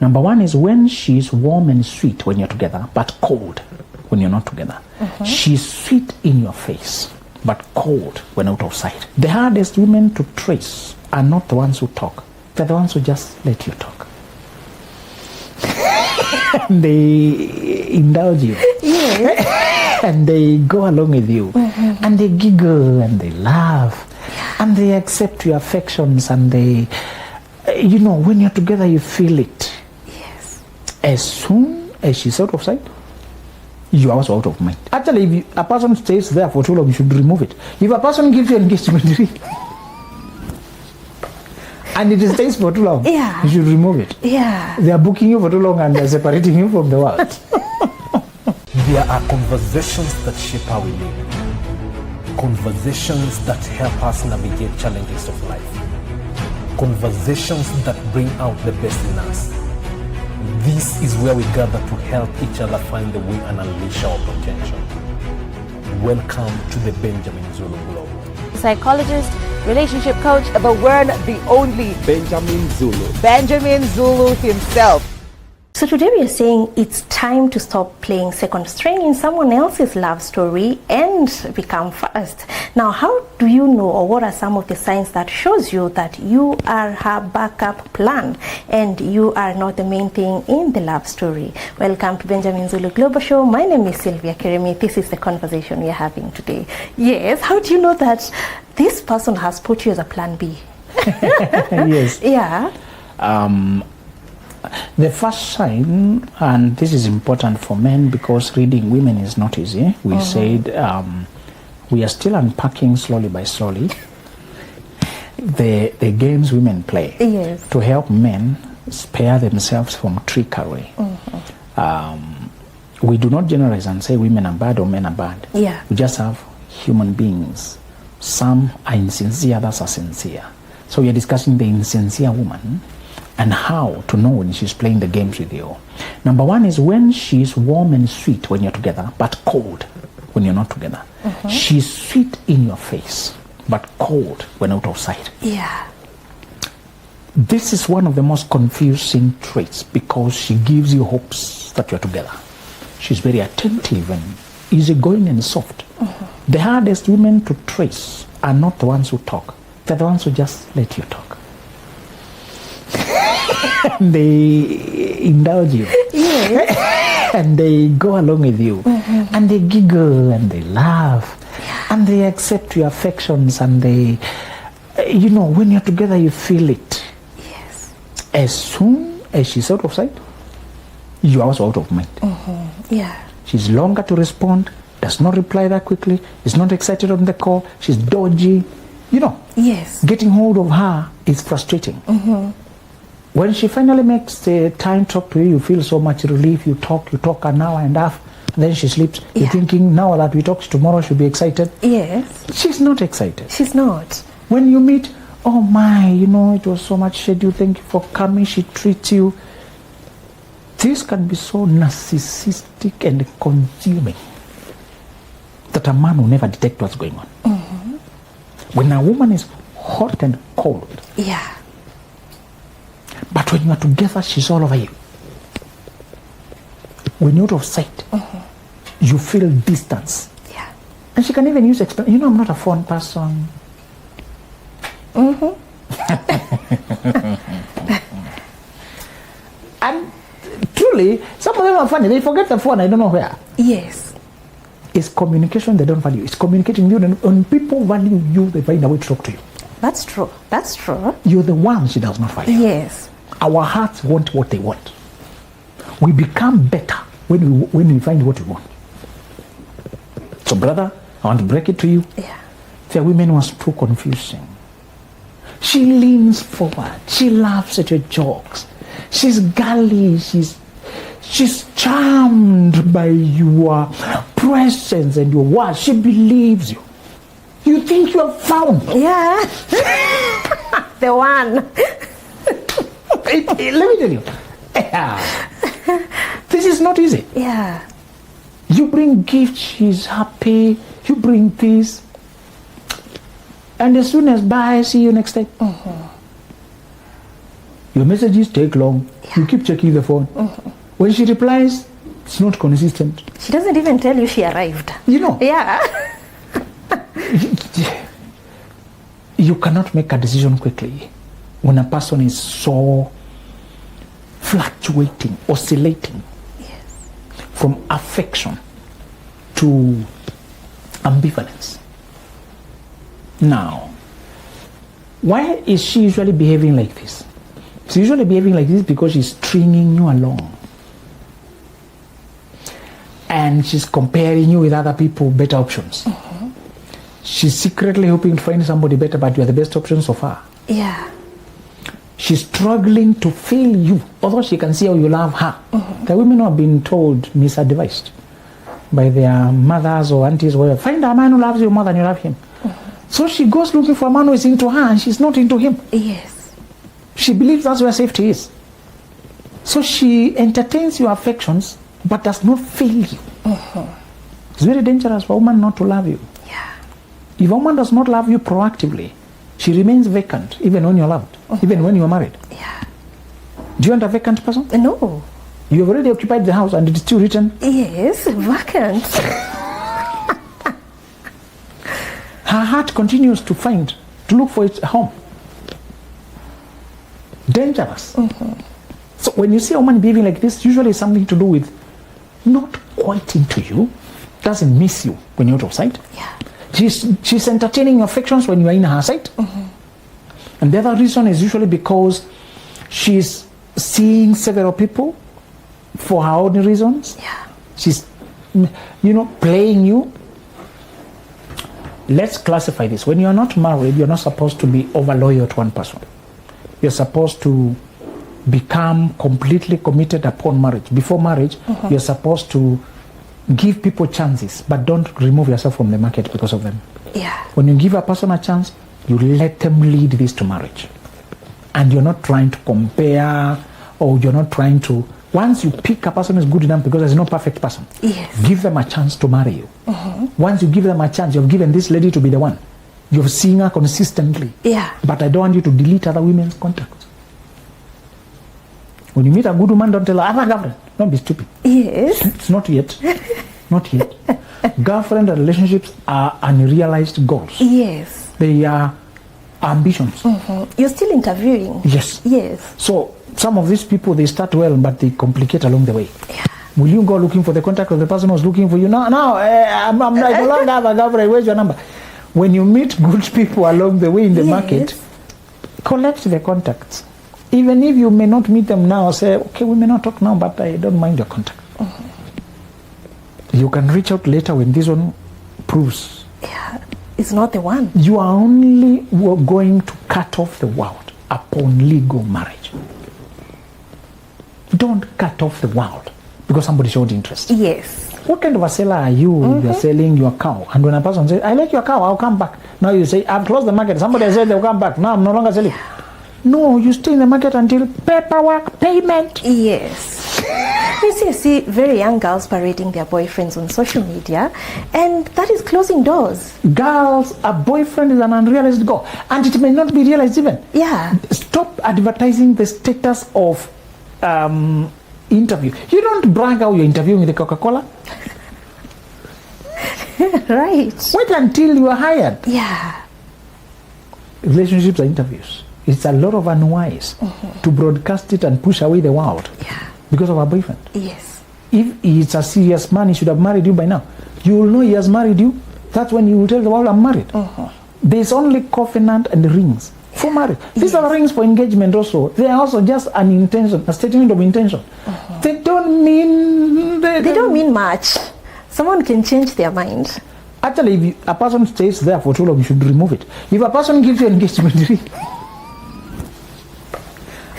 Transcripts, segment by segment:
Number one is when she's warm and sweet when you're together, but cold when you're not together. She's sweet in your face, but cold when out of sight. The hardest women to trace are not the ones who talk. They're the ones who just let you talk. They indulge you. Yes. And they go along with you. And they giggle and they laugh. And they accept your affections and they, when you're together, you feel it. Yes. As soon as she's out of sight, you are also out of mind. Actually, if a person stays there for too long, you should remove it. If a person gives you an engagement ring and it stays for too long, you should remove it. Yeah. They are booking you for too long and they're separating you from the world. There are conversations that shape how we live. Conversations that help us navigate challenges of life. Conversations that bring out the best in us. This is where we gather to help each other find the way and unleash our potential. Welcome to the Benjamin Zulu Globe. Psychologist, relationship coach, the one, the only Benjamin Zulu. Benjamin Zulu himself. So today we are saying it's time to stop playing second string in someone else's love story and become first. Now, how do you know, or what are some of the signs that shows you that you are her backup plan and you are not the main thing in the love story? Welcome to Benjamin Zulu Global Show. My name is Sylvia Keremi. This is the conversation we are having today. Yes, how do you know that this person has put you as a plan B? Yes. Yeah. The first sign, and this is important for men because reading women is not easy. We said we are still unpacking slowly by slowly the games women play to help men spare themselves from trickery. We do not generalize and say women are bad or men are bad. Yeah. We just have human beings. Some are insincere, others are sincere. So we are discussing the insincere woman and how to know when she's playing the games with you. Number one is when she's warm and sweet when you're together, but cold when you're not together. She's sweet in your face, but cold when out of sight. Yeah. This is one of the most confusing traits because she gives you hopes that you're together. She's very attentive and easygoing and soft. The hardest women to trace are not the ones who talk. They're the ones who just let you talk. They indulge you. Yes. And they go along with you. And they giggle and they laugh. And they accept your affections and they, when you're together, you feel it. Yes. As soon as she's out of sight, you are also out of mind. Yeah. She's longer to respond, does not reply that quickly, is not excited on the call, she's dodgy. Yes. Getting hold of her is frustrating. When she finally makes the time to talk to you, you feel so much relief. You talk an hour and a half, and then she sleeps. Yeah. You're thinking, now that we talk tomorrow, she'll be excited. Yes. She's not excited. She's not. When you meet, oh my, it was so much schedule. Thank you for coming. She treats you. This can be so narcissistic and consuming that a man will never detect what's going on. When a woman is hot and cold, Yeah. but when you are together, she's all over you. When you're out of sight, you feel distance. Yeah. And she can even use I'm not a phone person. And truly, some of them are funny. They forget the phone, I don't know where. Yes. It's communication they don't value. It's communicating with you. And when people value you, they find a way to talk to you. That's true. That's true. You're the one she does not value. Yes. Our hearts want what they want. We become better when we find what we want. So, brother, I want to break it to you. Yeah. The women was too confusing. She leans forward. She laughs at your jokes. She's girly. She's charmed by your presence and your words. She believes you. You think you have found. Yeah. The one. Let me tell you. This is not easy. Yeah. You bring gifts, she's happy. You bring this. And as soon as bye, see you next time. Your messages take long. You keep checking the phone. When she replies, it's not consistent. She doesn't even tell you she arrived. You know. Yeah. You cannot make a decision quickly when a person is so fluctuating, oscillating from affection to ambivalence. Now, why is she usually behaving like this? She's usually behaving like this because she's stringing you along. And she's comparing you with other people, better options. She's secretly hoping to find somebody better, but you're the best option so far. Yeah. She's struggling to feel you, although she can see how you love her. The women who have been told, misadvised by their mothers or aunties, or whatever, find a man who loves you more than you love him. So she goes looking for a man who is into her, and she's not into him. Yes. She believes that's where safety is. So she entertains your affections, but does not feel you. It's very dangerous for a woman not to love you. Yeah. If a woman does not love you proactively, she remains vacant even when you're loved, even when you're married. Yeah. Do you want a vacant person? No. You have already occupied the house and it's still written. Yes, vacant. Her heart continues to look for its home. Dangerous. So when you see a woman behaving like this, usually it's something to do with not quite into you, doesn't miss you when you're out of sight. Yeah. She's entertaining your affections when you are in her sight. And the other reason is usually because she's seeing several people for her own reasons. Yeah. She's, playing you. Let's classify this. When you're not married, you're not supposed to be over loyal to one person. You're supposed to become completely committed upon marriage. Before marriage, you're supposed to give people chances, but don't remove yourself from the market because of them. Yeah. When you give a person a chance, you let them lead this to marriage. And you're not trying to compare, or you're not trying to... Once you pick a person who's good enough, because there's no perfect person, give them a chance to marry you. Once you give them a chance, you've given this lady to be the one. You've seen her consistently. Yeah. But I don't want you to delete other women's contacts. When you meet a good woman, don't tell her, I have a girlfriend. Don't be stupid. Yes. It's not yet. Not yet. Girlfriend and relationships are unrealized goals. Yes. They are ambitions. You're still interviewing. Yes. Yes. So some of these people, they start well, but they complicate along the way. Yeah. Will you go looking for the contact of the person who's looking for you? No, I no longer have a girlfriend. Where's your number? When you meet good people along the way in the market, collect the contacts. Even if you may not meet them now, say, okay, we may not talk now, but I don't mind your contact. You can reach out later when this one proves. Yeah, it's not the one. You are only going to cut off the world upon legal marriage. Don't cut off the world because somebody showed interest. Yes. What kind of a seller are you? You're selling your cow. And when a person says, I like your cow, I'll come back. Now you say, I've closed the market. Somebody has said they'll come back. Now I'm no longer selling. No, you stay in the market until paperwork, payment. Yes. You see very young girls parading their boyfriends on social media, and that is closing doors. Girls, a boyfriend is an unrealized goal. And it may not be realized even. Yeah. Stop advertising the status of interview. You don't brag how you're interviewing with the Coca-Cola. Right. Wait until you are hired. Yeah. Relationships are interviews. It's a lot of unwise to broadcast it and push away the world because of a boyfriend. Yes. If he's a serious man, he should have married you by now. You will know he has married you. That's when you will tell the world, I'm married. There's only covenant and rings for marriage. These are rings for engagement also. They are also just an intention, a statement of intention. They don't mean... They don't mean much. Someone can change their mind. Actually, if a person stays there for too long, you should remove it. If a person gives you an engagement ring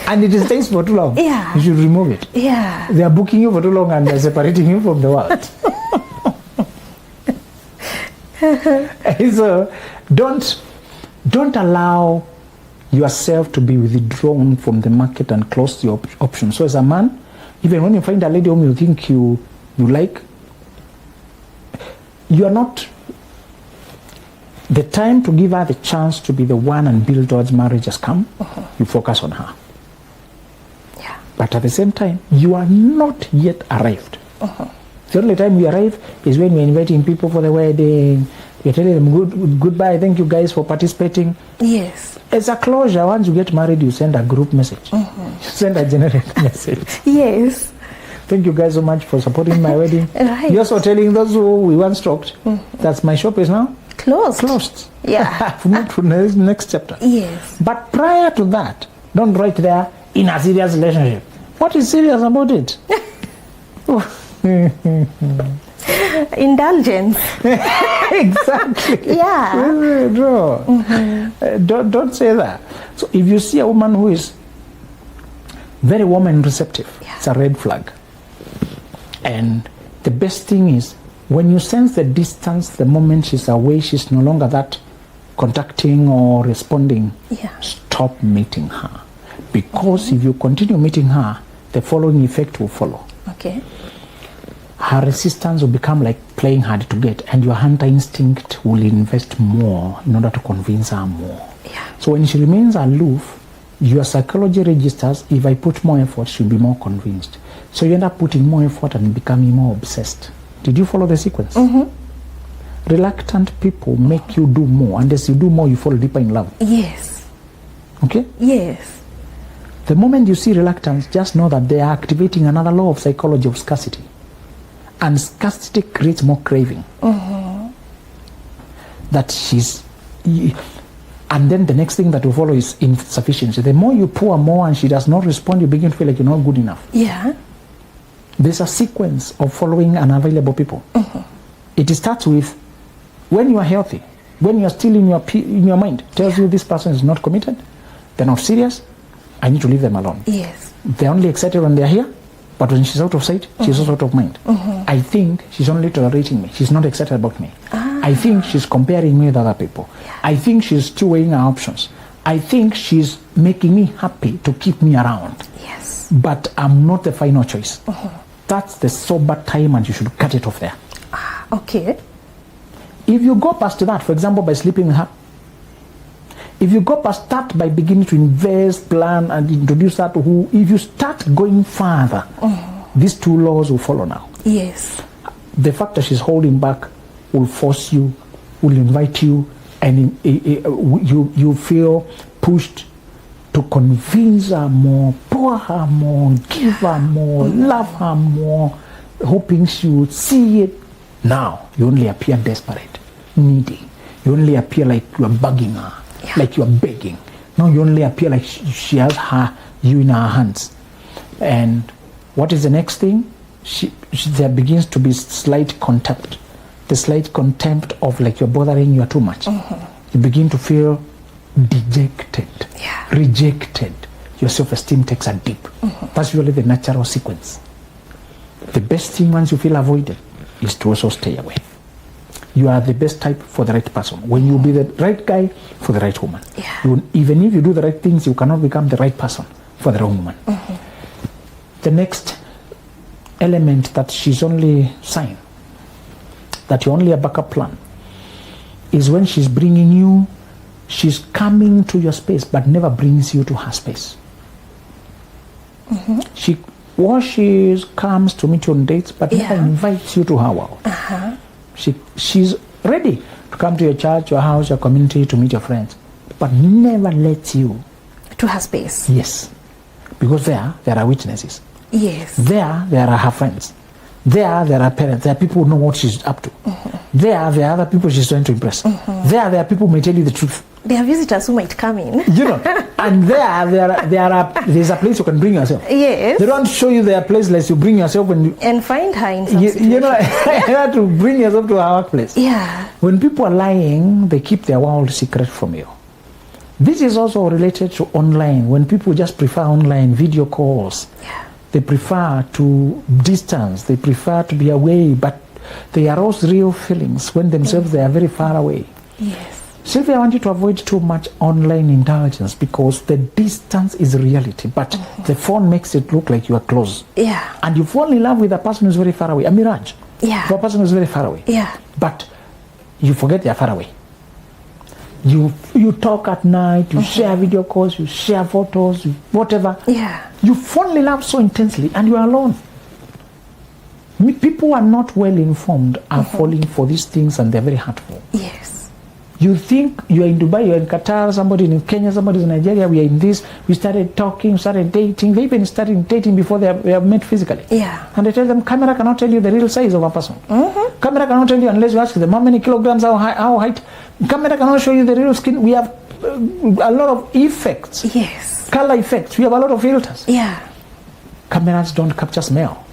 and it stays for too long, you should remove it. Yeah. They are booking you for too long and they're separating you from the world. So don't allow yourself to be withdrawn from the market and close your options. So as a man, even when you find a lady whom you think you like, you are not... The time to give her the chance to be the one and build towards marriage has come. You focus on her. But at the same time, you are not yet arrived. The only time you arrive is when you're inviting people for the wedding. You're telling them goodbye, thank you guys for participating. Yes. As a closure, once you get married, you send a group message. You send a generic message. Yes. Thank you guys so much for supporting my wedding. Right. You're also telling those who we once talked that my shop is now closed. Yeah. Move to the next chapter. Yes. But prior to that, don't write there in a serious relationship. What is serious about it? Indulgence. Exactly. Yeah. Don't say that. So if you see a woman who is very warm and receptive, it's a red flag. And the best thing is when you sense the distance, the moment she's away, she's no longer that contacting or responding, stop meeting her. Because if you continue meeting her, the following effect will follow. Okay. Her resistance will become like playing hard to get, and your hunter instinct will invest more in order to convince her more. Yeah. So when she remains aloof, your psychology registers, if I put more effort, she'll be more convinced. So you end up putting more effort and becoming more obsessed. Did you follow the sequence? Reluctant people make you do more, and as you do more, you fall deeper in love. Yes. Okay? Yes. The moment you see reluctance, just know that they are activating another law of psychology of scarcity. And scarcity creates more craving. That she's... And then the next thing that will follow is insufficiency. The more you pour more and she does not respond, you begin to feel like you're not good enough. Yeah. There's a sequence of following unavailable people. It starts with when you are healthy, when you are still in your mind, tells you this person is not committed, they're not serious, I need to leave them alone. Yes. They're only excited when they're here, but when she's out of sight, she's also out of mind. I think she's only tolerating me. She's not excited about me. I think she's comparing me with other people. I think she's still weighing her options. I think she's making me happy to keep me around. Yes. But I'm not the final choice. That's the sober time, and you should cut it off there. Okay. If you go past that, for example, by sleeping with her, if you go past that by beginning to invest, plan, and introduce that to who, if you start going further, these two laws will follow now. Yes. The fact that she's holding back will force you, will invite you, and you feel pushed to convince her more, pour her more, give her more, love her more, hoping she will see it. Now, you only appear desperate, needy. You only appear like you are bugging her, like you are begging. Now you only appear like she has you in her hands. And what is the next thing? There begins to be slight contempt. The slight contempt of like you're bothering, you're too much. You begin to feel dejected, rejected. Your self-esteem takes a dip. That's really the natural sequence. The best thing once you feel avoided is to also stay away. You are the best type for the right person. When you be the right guy for the right woman. Even if you do the right things, you cannot become the right person for the wrong woman. The next element that she's only sign, that you're only a backup plan, is when she's bringing you, she's coming to your space but never brings you to her space. She washes, comes to meet you on dates but never invites you to her world. She's ready to come to your church, your house, your community, to meet your friends, but never lets you to her space. Yes, because there are witnesses. Yes. There are her friends. There are parents. There are people who know what she's up to. There are other people she's trying to impress. There are people who may tell you the truth. There are visitors who might come in. You know, and there's a place you can bring yourself. Yes. They don't show you their place unless you bring yourself and find her in some situation. You know, you have to bring yourself to our workplace. Yeah. When people are lying, they keep their world secret from you. This is also related to online. When people just prefer online video calls, they prefer to distance, they prefer to be away, but they are also real feelings when themselves they are very far away. Yes. Sylvia, I want you to avoid too much online indulgence because the distance is reality, but the phone makes it look like you are close. Yeah. And you fall in love with a person who's very far away, a mirage. Yeah. For a person who's very far away. Yeah. But you forget they are far away. You talk at night, you share video calls, you share photos, whatever. Yeah. You fall in love so intensely and you are alone. People who are not well informed are falling for these things and they're very hurtful. Yes. You think you are in Dubai, you are in Qatar, somebody in Kenya, somebody in Nigeria, we are in this, we started talking, started dating, they even started dating before they have met physically. Yeah. And I tell them, camera cannot tell you the real size of a person. Camera cannot tell you unless you ask them how many kilograms, how height. Camera cannot show you the real skin. We have a lot of effects. Yes. Color effects. We have a lot of filters. Yeah. Cameras don't capture smell.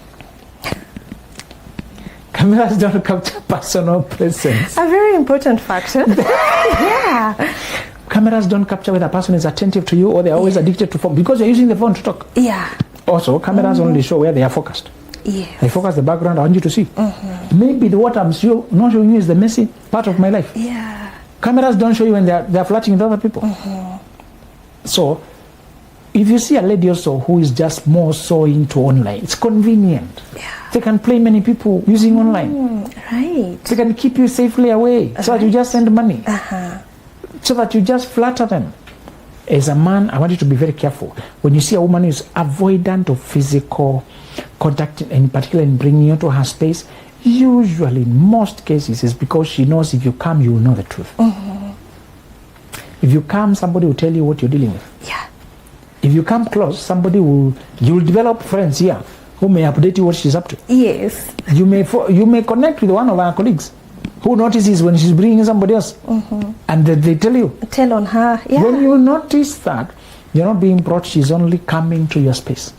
Cameras don't capture personal presence. A very important factor. Yeah. Cameras don't capture whether a person is attentive to you or they're always addicted to phone because you're using the phone to talk. Yeah. Also, cameras only show where they are focused. Yes. They focus the background I want you to see. Maybe what I'm not showing you is the messy part of my life. Yeah. Cameras don't show you when they're flirting with other people. So, if you see a lady also who is just more so into online, it's convenient. Yeah. They can play many people using online. Right. They can keep you safely away so that you just send money. So that you just flatter them. As a man, I want you to be very careful. When you see a woman who is avoidant of physical contact, in particular in bringing you to her space, usually in most cases is because she knows if you come, you will know the truth. If you come, somebody will tell you what you're dealing with. Yeah. If you come close, you'll develop friends here who may update you what she's up to. Yes. You may connect with one of our colleagues who notices when she's bringing somebody else, and they tell you. Tell on her. Yeah. When you notice that you're not being brought, she's only coming to your space,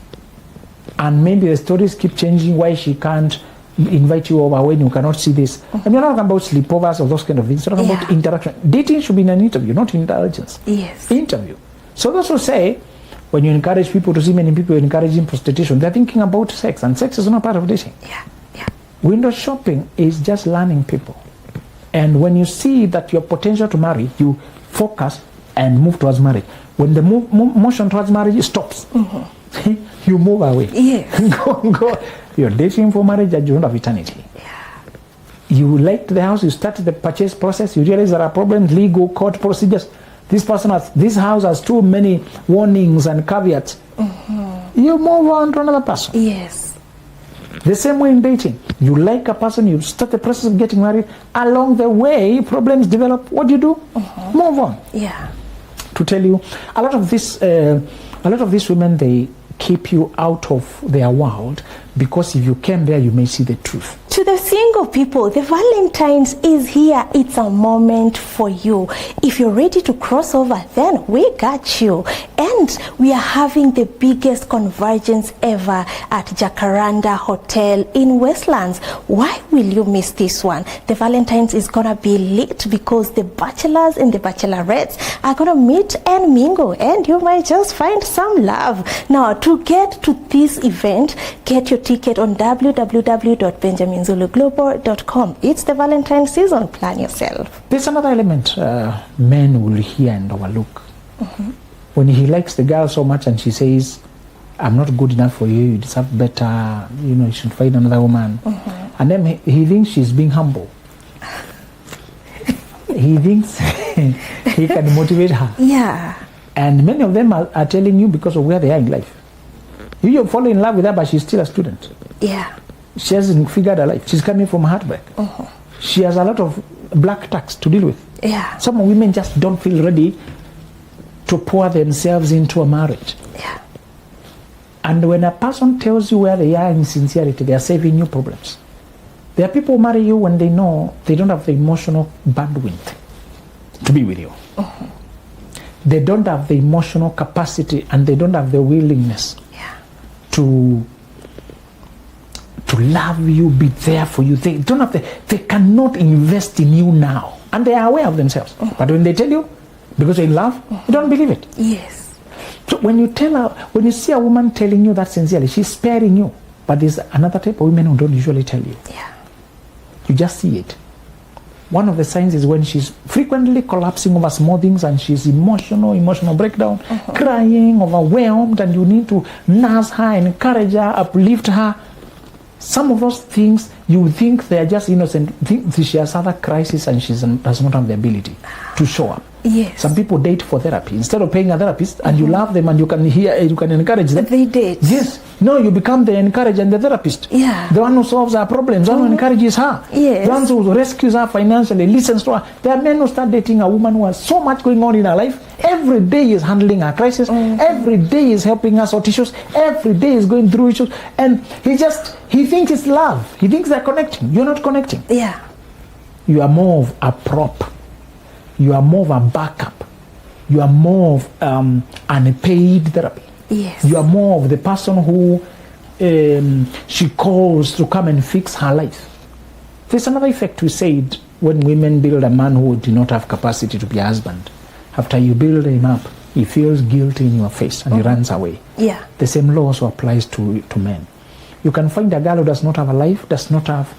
and maybe the stories keep changing why she can't invite you over when you cannot see this. And you're not talking about sleepovers or those kind of things. You're talking about interaction. Dating should be in an interview, not intelligence. Yes. Interview. So those who say, when you encourage people to see many people, you're encouraging prostitution, they're thinking about sex, and sex is not part of dating. Yeah. Yeah. Window shopping is just learning people. And when you see that your potential to marry, you focus and move towards marriage. When the motion towards marriage stops, you move away. Yes. Go. You're dating for marriage at the end of eternity. Yeah. You liked the house, you started the purchase process, you realize there are problems, legal, court procedures. This house has too many warnings and caveats. You move on to another person. Yes. The same way in dating. You like a person, you start the process of getting married. Along the way, problems develop. What do you do? Move on. Yeah. To tell you, a lot of these women, they keep you out of their world because if you came there, you may see the truth. To the single people, the Valentine's is here. It's a moment for you. If you're ready to cross over, then we got you. And we are having the biggest convergence ever at Jacaranda Hotel in Westlands. Why will you miss this one? The Valentine's is gonna be lit because the bachelors and the bachelorettes are gonna meet and mingle, and you might just find some love. Now, to get to this event, get your ticket on www.benjaminzuluglobal.com. It's the Valentine season. Plan yourself. There's another element men will hear and overlook. When he likes the girl so much and she says, I'm not good enough for you, you deserve better, you should find another woman. And then he thinks she's being humble. He thinks he can motivate her. Yeah. And many of them are telling you because of where they are in life. You fall in love with her, but she's still a student. Yeah. She hasn't figured her life. She's coming from heartbreak. She has a lot of black tax to deal with. Yeah. Some women just don't feel ready to pour themselves into a marriage. Yeah. And when a person tells you where they are in sincerity, they are saving you problems. There are people who marry you when they know they don't have the emotional bandwidth to be with you. They don't have the emotional capacity and they don't have the willingness to love you, be there for you. They don't have they cannot invest in you now. And they are aware of themselves. But when they tell you, because you're in love, you don't believe it. Yes. So when you see a woman telling you that sincerely, she's sparing you. But there's another type of women who don't usually tell you. Yeah. You just see it. One of the signs is when she's frequently collapsing over small things and she's emotional breakdown, crying, overwhelmed, and you need to nurse her, encourage her, uplift her. Some of those things You think they are just innocent. Think she has other crises and she does not have the ability to show up. Yes. Some people date for therapy. Instead of paying a therapist, and you love them and you can encourage them. They date. Yes. No, you become the encourager and the therapist. Yeah. The one who solves her problems, the one who encourages her. Yes. The one who rescues her financially, listens to her. There are men who start dating a woman who has so much going on in her life. Every day is handling her crisis. Every day is helping her sort issues. Every day is going through issues. And he thinks it's love. He thinks they're connecting. You're not connecting. Yeah. You are more of a prop. You are more of a backup. You are more of unpaid therapy. Yes. You are more of the person who she calls to come and fix her life. There's another effect we said when women build a man who do not have capacity to be a husband. After you build him up, he feels guilty in your face and he runs away. Yeah. The same law also applies to men. You can find a girl who does not have a life, does not have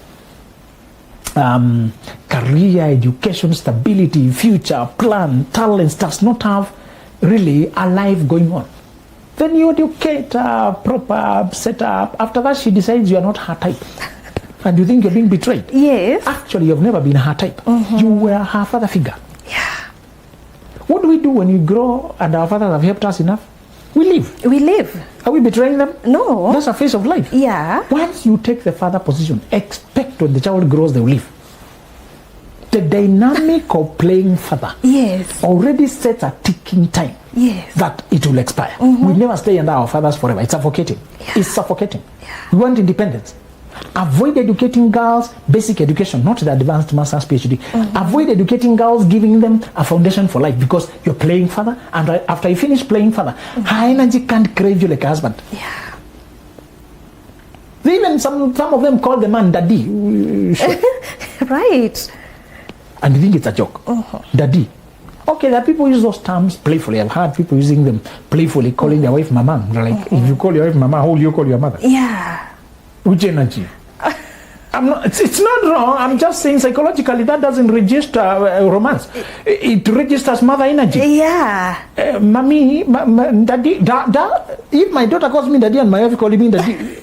career, education, stability, future, plan, talents, does not have really a life going on. Then you educate her, proper, set up. After that, she decides you are not her type. And you think you're being betrayed. Yes. Actually, you've never been her type. You were her father figure. Yeah. What do we do when we grow and our fathers have helped us enough? We leave. We live. Are we betraying them? No. That's a phase of life. Yeah. Once you take the father position, expect when the child grows, they will leave. The dynamic of playing father Yes. already sets a ticking time. Yes. That it will expire. We never stay under our fathers forever. It's suffocating. Yeah. It's suffocating. We want independence. Avoid educating girls basic education, not the advanced master's PhD. Avoid educating girls, giving them a foundation for life, because you're playing father, and after you finish playing father, her energy can't crave you like a husband. Yeah. Even some of them call the man daddy. Right. And you think it's a joke. Daddy. Okay, there are people who use those terms playfully. I've heard people using them playfully, calling their wife mama. They're like, if you call your wife mama, how will you call your mother? Yeah. Which energy? It's not wrong. I'm just saying psychologically that doesn't register romance. It registers mother energy. Yeah. Mommy, daddy, if my daughter calls me daddy and my wife calling me daddy,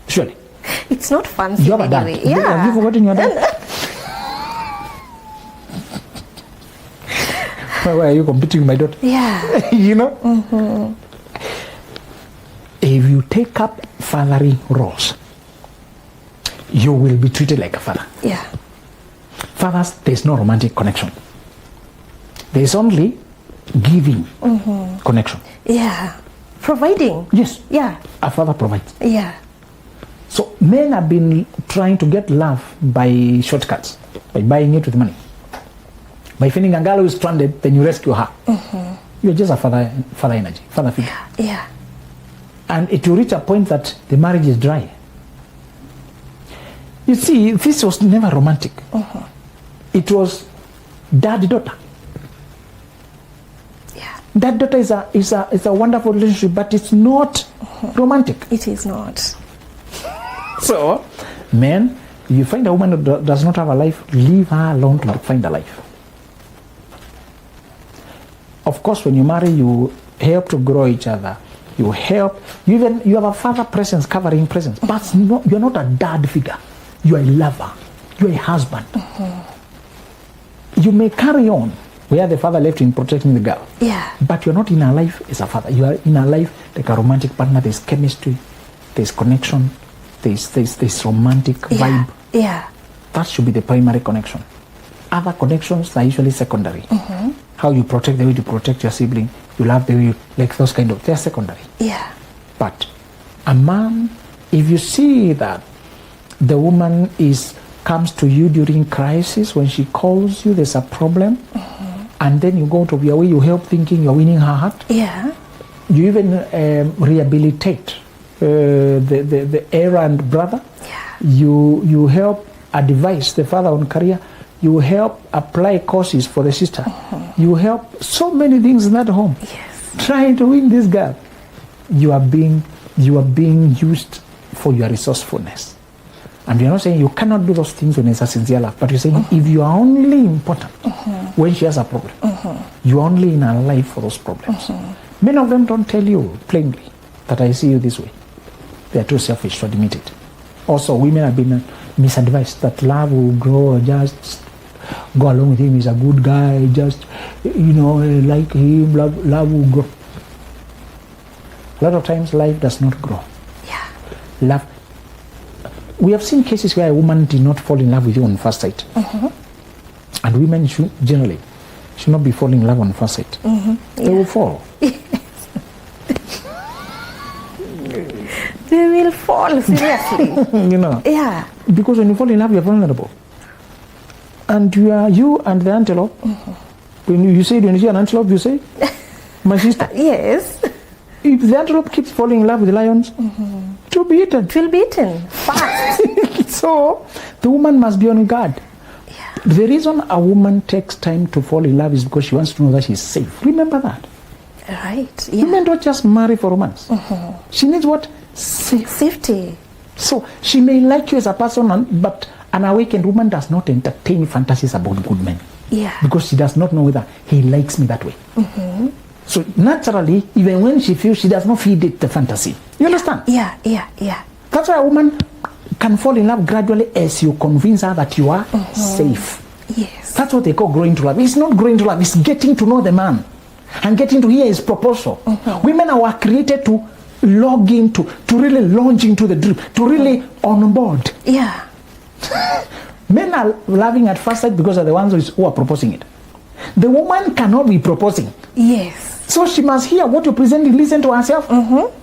surely. It's not fancy. You have a dad. Anyway. Yeah. Have you forgotten your dad? Why are you competing with my daughter? Yeah. You know? If you take up fathering roles, you will be treated like a father. Yeah. Fathers, there's no romantic connection. There's only giving connection. Yeah. Providing. Yes. Yeah. A father provides. Yeah. So men have been trying to get love by shortcuts, by buying it with money. By finding a girl who is stranded, then you rescue her. You're just a father energy, father figure. Yeah. And it will reach a point that the marriage is dry. You see, this was never romantic. It was dad-daughter. Yeah. Dad-daughter is a wonderful relationship, but it's not romantic. It is not. So, men, you find a woman who does not have a life, leave her alone to find a life. Of course, when you marry, you help to grow each other. You help. You have a father presence, covering presence. But you're not a dad figure. You're a lover. You're a husband. You may carry on where the father left in protecting the girl. Yeah. But you're not in her life as a father. You are in her life like a romantic partner. There's chemistry. There's connection. There's romantic vibe. Yeah. That should be the primary connection. Other connections are usually secondary. How you protect, the way you protect your sibling, you love the way you, like those kind of, they're secondary. Yeah. But a man, if you see that the woman comes to you during crisis, when she calls you, there's a problem, and then you go to your way, you help thinking you're winning her heart. Yeah. You even rehabilitate the errand brother. Yeah. You help advise the father on career. You help apply courses for the sister. You help so many things in that home. Yes. Trying to win this girl. You are being used for your resourcefulness. And you're not saying you cannot do those things when it's a sincere love, but you're saying if you are only important when she has a problem, you're only in her life for those problems. Many of them don't tell you plainly that I see you this way. They are too selfish to admit it. Also, women have been misadvised that love will grow, just go along with him, he's a good guy, just, like him, love will grow. A lot of times life does not grow. Yeah. Love. We have seen cases where a woman did not fall in love with you on first sight. And women should not be falling in love on first sight. They will fall. They will fall, seriously. Yeah. Because when you fall in love, you're vulnerable. And you and the antelope. When you see an antelope, you say, my sister. Yes. If the antelope keeps falling in love with the lions, it will be eaten. It will be eaten fast. So the woman must be on guard. Yeah. The reason a woman takes time to fall in love is because she wants to know that she's safe. Remember that. Right. Yeah. Women don't just marry for romance. She needs what? Safety. So she may like you as a person, but an awakened woman does not entertain fantasies about good men. Yeah. Because she does not know whether he likes me that way. So naturally, even when she feels, she does not feed it the fantasy. You understand? Yeah. That's why a woman can fall in love gradually as you convince her that you are safe. Yes. That's what they call growing to love. It's not growing to love, it's getting to know the man and getting to hear his proposal. Women are created to log into, to really launch into the dream, to really on board. Yeah. Men are loving at first sight because they're the ones who are proposing it. The woman cannot be proposing. Yes. So she must hear what you present, listen to herself,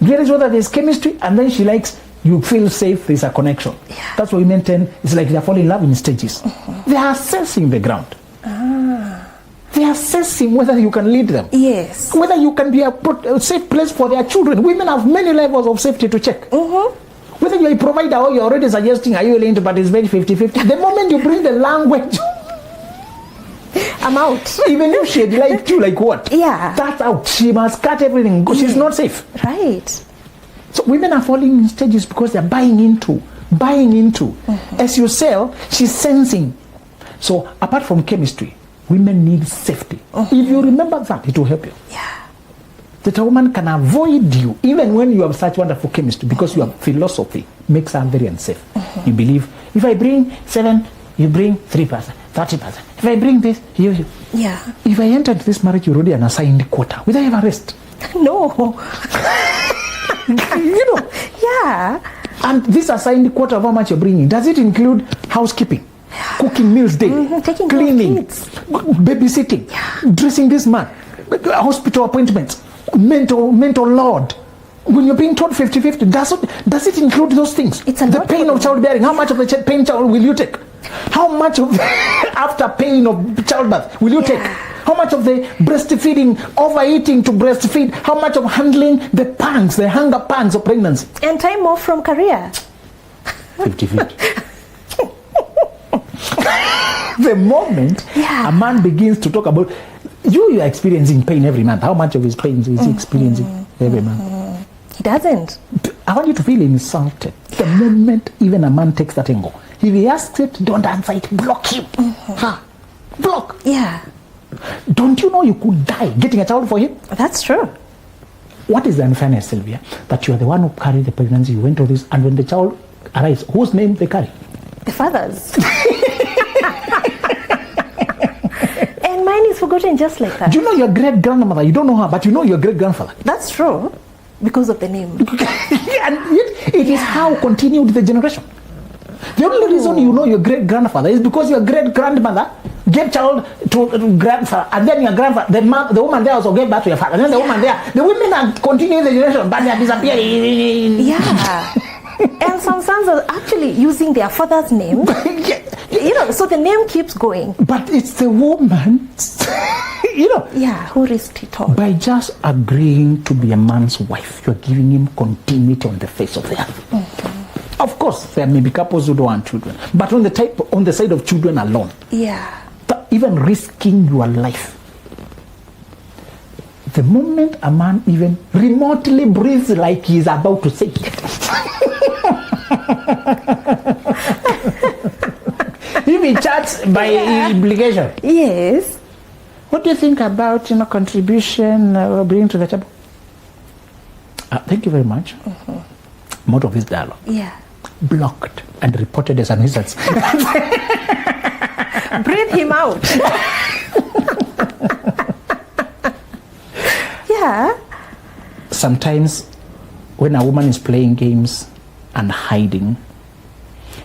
realize whether there's chemistry, and then she likes, you feel safe, there's a connection. Yeah. That's what women tend, it's like they're falling in love in stages. They are assessing the ground. They are assessing whether you can lead them. Yes. Whether you can be a safe place for their children. Women have many levels of safety to check. Whether you're a provider or you're already suggesting, are you willing to, but it's very 50-50. The moment you bring the language, I'm out. even if she'd like you, like what? Yeah. That's out. She must cut everything because she's not safe. Right. So women are falling in stages because they're buying into. As you sell, she's sensing. So apart from chemistry, women need safety. If you remember that, it will help you. Yeah. That a woman can avoid you even when you have such wonderful chemistry because your philosophy makes her very unsafe. You believe, if I bring 7, you bring 3%, 30%. If I bring this, you. Yeah. If I entered this marriage, you're already an assigned quota. Will I ever rest? No. Yeah. And this assigned quota of how much you're bringing, does it include housekeeping, cooking meals daily, taking care of cleaning, kids, babysitting, dressing this man, hospital appointments, mental load? When you're being told 50-50, does it include those things? It's a the lot pain for of childbearing. How much of the pain child will you take? How much of after pain of childbirth will you take? How much of the breastfeeding, overeating to breastfeed? How much of handling the pangs, the hunger pangs of pregnancy? And time off from career. 50-50. The moment a man begins to talk about, you are experiencing pain every month. How much of his pain is he experiencing every month? He doesn't. I want you to feel insulted. The moment even a man takes that angle. If he asks it, don't answer it. Block him. Block. Yeah. Don't you know you could die getting a child for him? That's true. What is the unfairness, Sylvia? That you are the one who carried the pregnancy, you went through this, and when the child arrives, whose name they carry? The father's. And mine is forgotten just like that. Do you know your great-grandmother? You don't know her, but you know your great-grandfather. That's true. Because of the name. And it is how continued the generation. The only reason you know your great-grandfather is because your great-grandmother gave child to grandfather, and then your grandfather, the woman there also gave birth to your father, and then the woman there, the women are continuing the generation, but they are disappearing. Yeah. And some sons are actually using their father's name. So the name keeps going. But it's the woman, Yeah, who risked it all. By just agreeing to be a man's wife, you're giving him continuity on the face of the earth. Of course, there may be couples who don't want children, but on the side of children alone, even risking your life. The moment a man even remotely breathes like he's about to say it, if he chats by implication. Yes. What do you think about contribution bringing to the table? Thank you very much. Mode of this dialogue. Yeah. blocked and reported as a nuisance. Breathe him out. Yeah. Sometimes when a woman is playing games and hiding,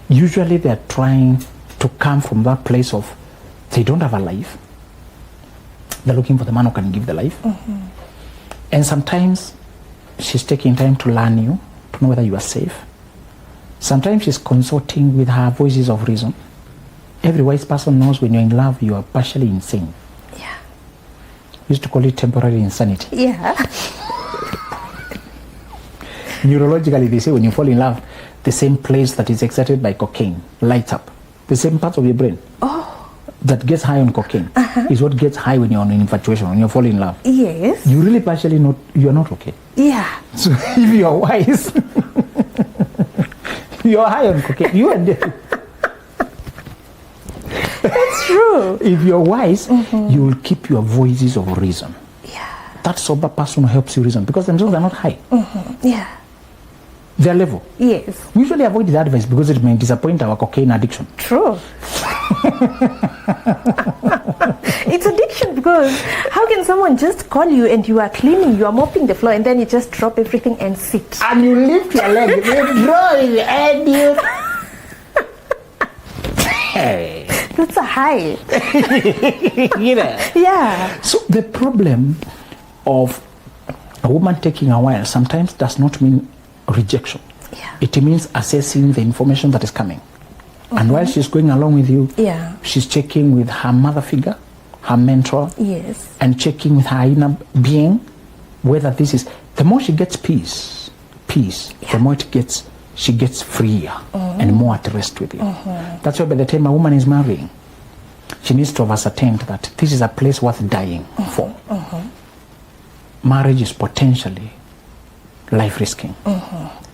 usually they're trying to come from that place of they don't have a life. They're looking for the man who can give the life. And sometimes she's taking time to learn you, to know whether you are safe. Sometimes she's consulting with her voices of reason. Every wise person knows when you're in love, you are partially insane. Yeah. We used to call it temporary insanity. Yeah. Neurologically, they say when you fall in love, the same place that is excited by cocaine lights up. The same parts of your brain that gets high on cocaine is what gets high when you're on infatuation, when you fall in love. Yes. You really partially not, you're not okay. Yeah. So if you're wise, you're high on cocaine. You and them. That's true. If you're wise, you will keep your voices of reason. Yeah. That sober person who helps you reason because themselves are not high. Yeah. Their level. Yes. We usually avoid the advice because it may disappoint our cocaine addiction. True. It's addiction because how can someone just call you and you are cleaning, you are mopping the floor and then you just drop everything and sit? And you lift your leg, bro, and you... Hey. That's a high. You know? Yeah. So the problem of a woman taking a while sometimes does not mean rejection. Yeah. It means assessing the information that is coming. And while she's going along with you, Yeah. she's checking with her mother figure, her mentor, Yes. and checking with her inner being whether this is... The more she gets peace, the more she gets freer and more at rest with you. That's why by the time a woman is marrying, she needs to have ascertained that this is a place worth dying for. Marriage is potentially life-risking.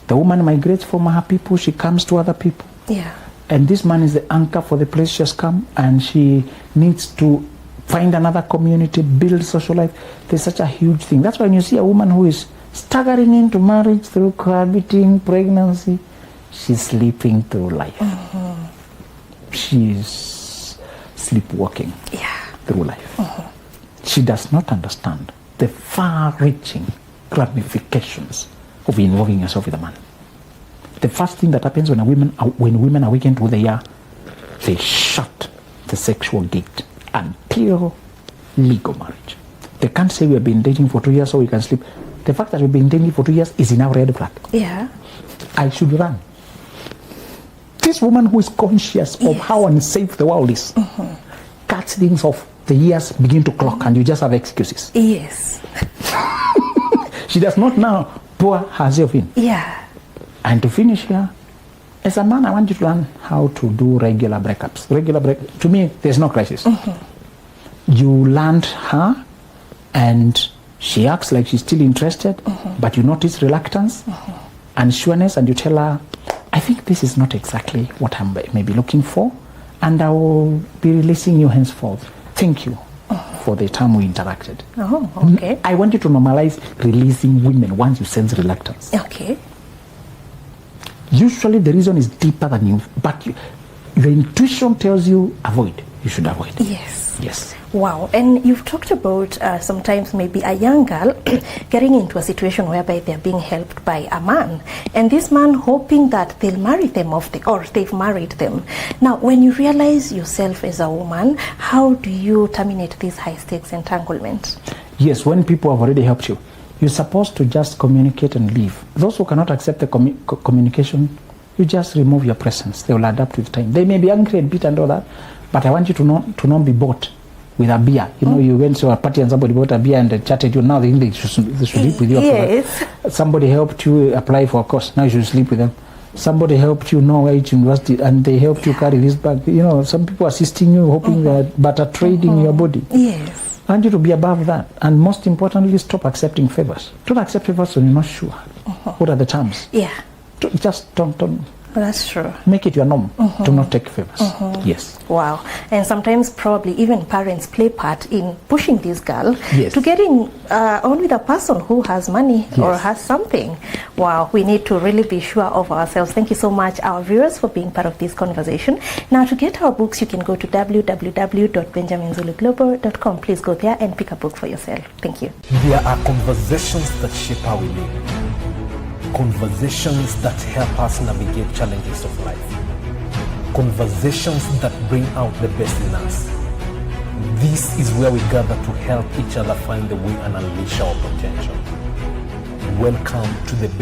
The woman migrates from her people, she comes to other people. Yeah. And this man is the anchor for the place she has come, and she needs to find another community, build social life. There's such a huge thing. That's why when you see a woman who is staggering into marriage through cohabiting, pregnancy, she's sleeping through life. She's sleepwalking through life. She does not understand the far-reaching ramifications of involving yourself with a man. The first thing that happens when women awaken to who they are, they shut the sexual gate until legal marriage. They can't say we have been dating for 2 years so we can sleep. The fact that we've been dating for 2 years is enough red flag. Yeah. I should run. This woman who is conscious of how unsafe the world is, cuts things off. The years begin to clock and you just have excuses. Yes. She does not now pour herself in. Yeah. And to finish here, as a man, I want you to learn how to do regular breakups. To me, there's no crisis. You learned her, and she acts like she's still interested, but you notice reluctance and sureness, and you tell her, I think this is not exactly what I may be looking for, and I will be releasing you henceforth. Thank you for the time we interacted. Oh, okay. I want you to normalize releasing women once you sense reluctance. Okay. Usually the reason is deeper than you, but your intuition tells you avoid. You should avoid. Yes. Yes. Wow. And you've talked about sometimes maybe a young girl getting into a situation whereby they're being helped by a man, and this man hoping that they'll marry them or they've married them. Now, when you realize yourself as a woman, how do you terminate this high stakes entanglement? Yes, when people have already helped you, you're supposed to just communicate and leave. Those who cannot accept the communication, you just remove your presence. They will adapt with time. They may be angry and beat and all that, but I want you to not be bought with a beer. You know, you went to a party and somebody bought a beer and they chatted you. Now they think they should sleep with you. Yes. Somebody helped you apply for a course. Now you should sleep with them. Somebody helped you know where to university and they helped you carry this bag. You know, some people assisting you, hoping that, but are trading your body. Yes. I want you to be above that. And most importantly, stop accepting favors. Don't accept favors when you're not sure. What are the terms? Yeah. Just don't That's true. Make it your norm to not take favors. Yes. Wow. And sometimes probably even parents play part in pushing this girl Yes. to getting on with a person who has money or Yes. has something. Wow. We need to really be sure of ourselves. Thank you so much, our viewers, for being part of this conversation. Now, to get our books, you can go to www.benjaminzuluglobal.com. Please go there and pick a book for yourself. Thank you. There are conversations that shape how we live. Conversations that help us navigate challenges of life. Conversations that bring out the best in us. This is where we gather to help each other find the way and unleash our potential. Welcome to the